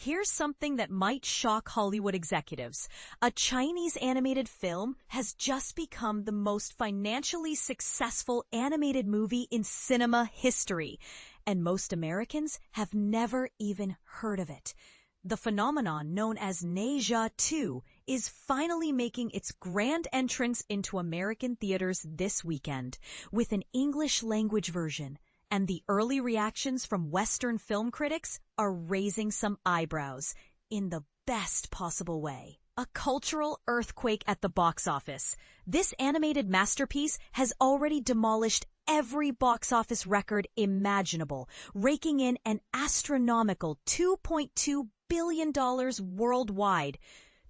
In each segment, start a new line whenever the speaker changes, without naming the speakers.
here's something that might shock Hollywood executives. A Chinese animated film has just become the most financially successful animated movie in cinema history, and most Americans have never even heard of it. The phenomenon known as Ne Zha 2 is finally making its grand entrance into American theaters this weekend, with an English-language version. And the early reactions from Western film critics are raising some eyebrows in the best possible way. A cultural earthquake at the box office. This animated masterpiece has already demolished every box office record imaginable, raking in an astronomical $2.2 billion worldwide.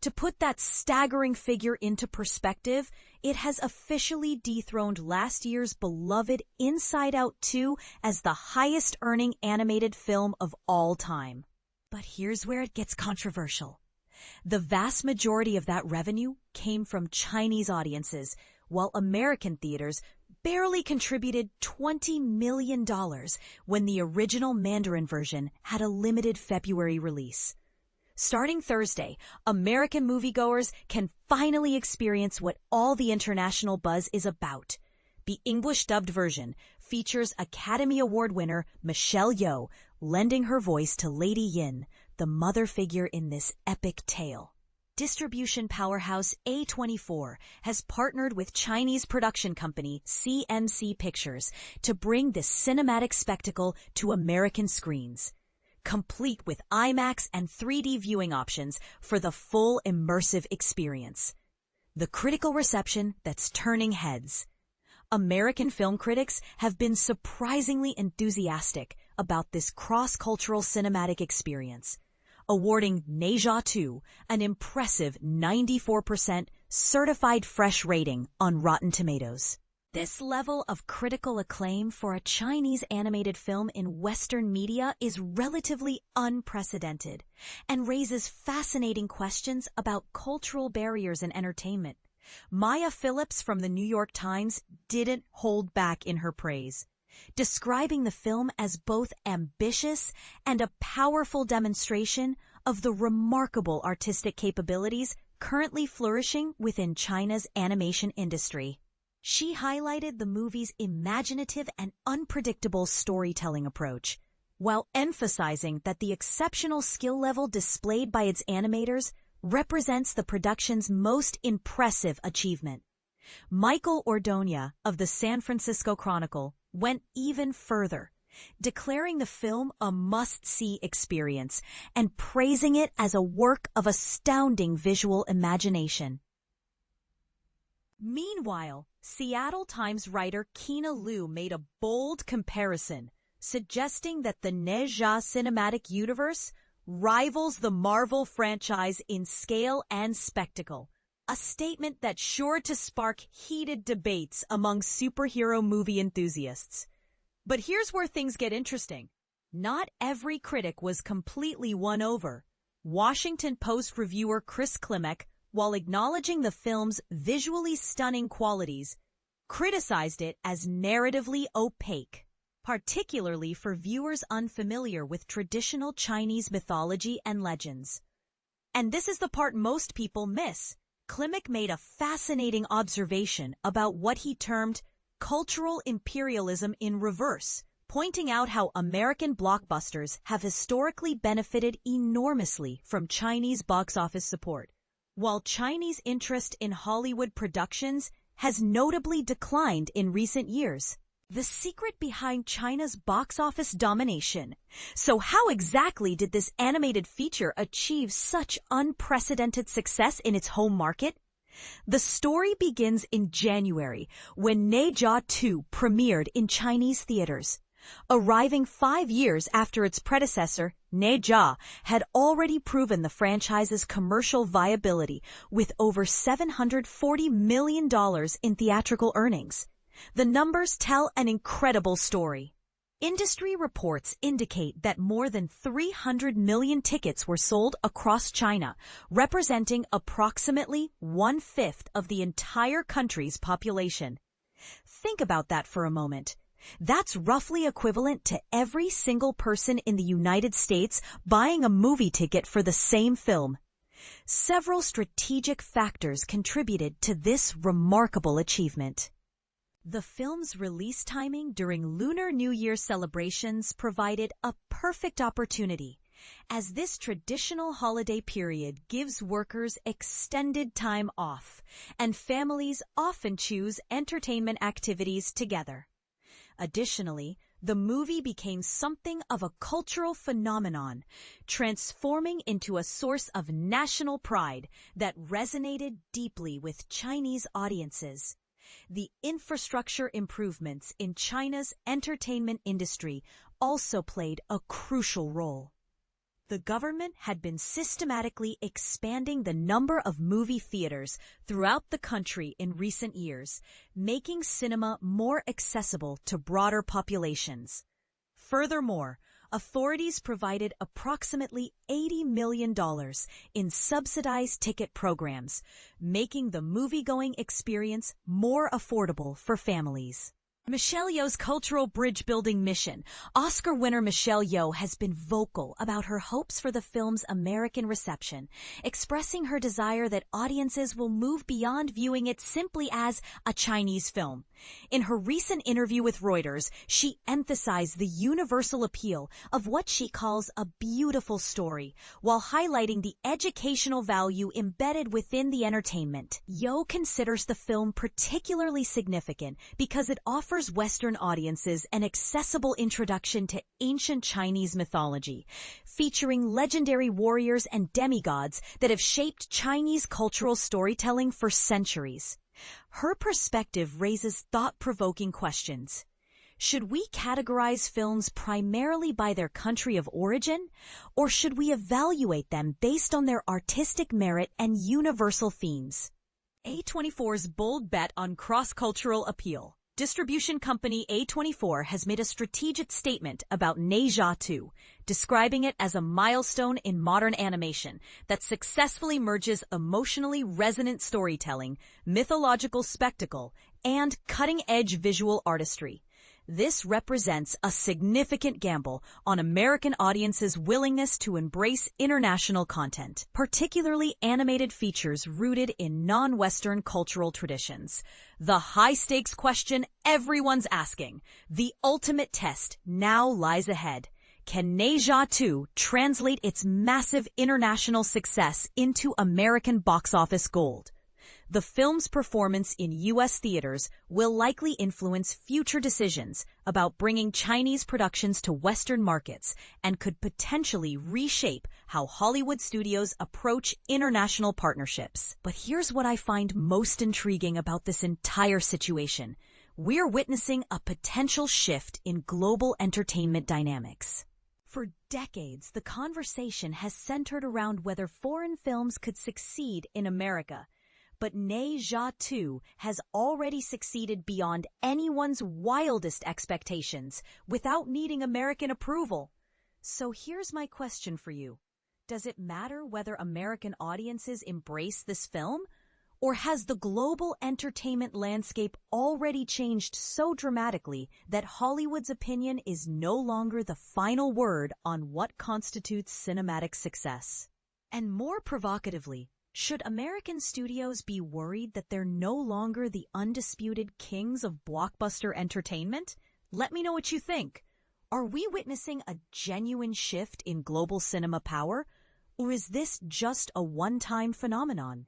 To put that staggering figure into perspective, it has officially dethroned last year's beloved Inside Out 2 as the highest-earning animated film of all time. But here's where it gets controversial. The vast majority of that revenue came from Chinese audiences, while American theaters barely contributed $20 million when the original Mandarin version had a limited February release. Starting Thursday, American moviegoers can finally experience what all the international buzz is about. The English-dubbed version features Academy Award winner Michelle Yeoh lending her voice to Lady Yin, the mother figure in this epic tale. Distribution powerhouse A24 has partnered with Chinese production company CMC Pictures to bring this cinematic spectacle to American screens, complete with IMAX and 3D viewing options for the full immersive experience. The critical reception that's turning heads. American film critics have been surprisingly enthusiastic about this cross-cultural cinematic experience, awarding Ne Zha 2 an impressive 94% certified fresh rating on Rotten Tomatoes. This level of critical acclaim for a Chinese animated film in Western media is relatively unprecedented and raises fascinating questions about cultural barriers in entertainment. Maya Phillips from the New York Times didn't hold back in her praise, describing the film as both ambitious and a powerful demonstration of the remarkable artistic capabilities currently flourishing within China's animation industry. She highlighted the movie's imaginative and unpredictable storytelling approach, while emphasizing that the exceptional skill level displayed by its animators represents the production's most impressive achievement. Michael Ordonia of the San Francisco Chronicle went even further, declaring the film a must-see experience and praising it as a work of astounding visual imagination. Meanwhile, Seattle Times writer Kina Liu made a bold comparison, suggesting that the Ne Zha cinematic universe rivals the Marvel franchise in scale and spectacle, a statement that's sure to spark heated debates among superhero movie enthusiasts. But here's where things get interesting. Not every critic was completely won over. Washington Post reviewer Chris Klimek, while acknowledging the film's visually stunning qualities, criticized it as narratively opaque, particularly for viewers unfamiliar with traditional Chinese mythology and legends. And this is the part most people miss. Klimek made a fascinating observation about what he termed cultural imperialism in reverse, pointing out how American blockbusters have historically benefited enormously from Chinese box office support, while Chinese interest in Hollywood productions has notably declined in recent years. The secret behind China's box office domination. So how exactly did this animated feature achieve such unprecedented success in its home market? The story begins in January when Ne Zha 2 premiered in Chinese theaters. Arriving 5 years after its predecessor, Ne Zha had already proven the franchise's commercial viability with over $740 million in theatrical earnings. The numbers tell an incredible story. Industry reports indicate that more than 300 million tickets were sold across China, representing approximately 1/5 of the entire country's population. Think about that for a moment. That's roughly equivalent to every single person in the United States buying a movie ticket for the same film. Several strategic factors contributed to this remarkable achievement. The film's release timing during Lunar New Year celebrations provided a perfect opportunity, as this traditional holiday period gives workers extended time off, and families often choose entertainment activities together. Additionally, the movie became something of a cultural phenomenon, transforming into a source of national pride that resonated deeply with Chinese audiences. The infrastructure improvements in China's entertainment industry also played a crucial role. The government had been systematically expanding the number of movie theaters throughout the country in recent years, making cinema more accessible to broader populations. Furthermore, authorities provided approximately $80 million in subsidized ticket programs, making the movie-going experience more affordable for families. Michelle Yeoh's cultural bridge-building mission. Oscar winner Michelle Yeoh has been vocal about her hopes for the film's American reception, expressing her desire that audiences will move beyond viewing it simply as a Chinese film. In her recent interview with Reuters, she emphasized the universal appeal of what she calls a beautiful story, while highlighting the educational value embedded within the entertainment. Yeoh considers the film particularly significant because it offers Western audiences an accessible introduction to ancient Chinese mythology, featuring legendary warriors and demigods that have shaped Chinese cultural storytelling for centuries. Her perspective raises thought-provoking questions. Should we categorize films primarily by their country of origin, or should we evaluate them based on their artistic merit and universal themes? A24's bold bet on cross-cultural appeal. Distribution company A24 has made a strategic statement about Ne Zha 2, describing it as a milestone in modern animation that successfully merges emotionally resonant storytelling, mythological spectacle, and cutting-edge visual artistry. This represents a significant gamble on American audiences' willingness to embrace international content, particularly animated features rooted in non-Western cultural traditions. The high-stakes question everyone's asking, the ultimate test, now lies ahead. Can Ne Zha 2 translate its massive international success into American box office gold? The film's performance in U.S. theaters will likely influence future decisions about bringing Chinese productions to Western markets and could potentially reshape how Hollywood studios approach international partnerships. But here's what I find most intriguing about this entire situation. We're witnessing a potential shift in global entertainment dynamics. For decades, the conversation has centered around whether foreign films could succeed in America. But Ne Zha 2 has already succeeded beyond anyone's wildest expectations without needing American approval. So here's my question for you. Does it matter whether American audiences embrace this film? Or has the global entertainment landscape already changed so dramatically that Hollywood's opinion is no longer the final word on what constitutes cinematic success? And more provocatively, should American studios be worried that they're no longer the undisputed kings of blockbuster entertainment? Let me know what you think. Are we witnessing a genuine shift in global cinema power, or is this just a one-time phenomenon?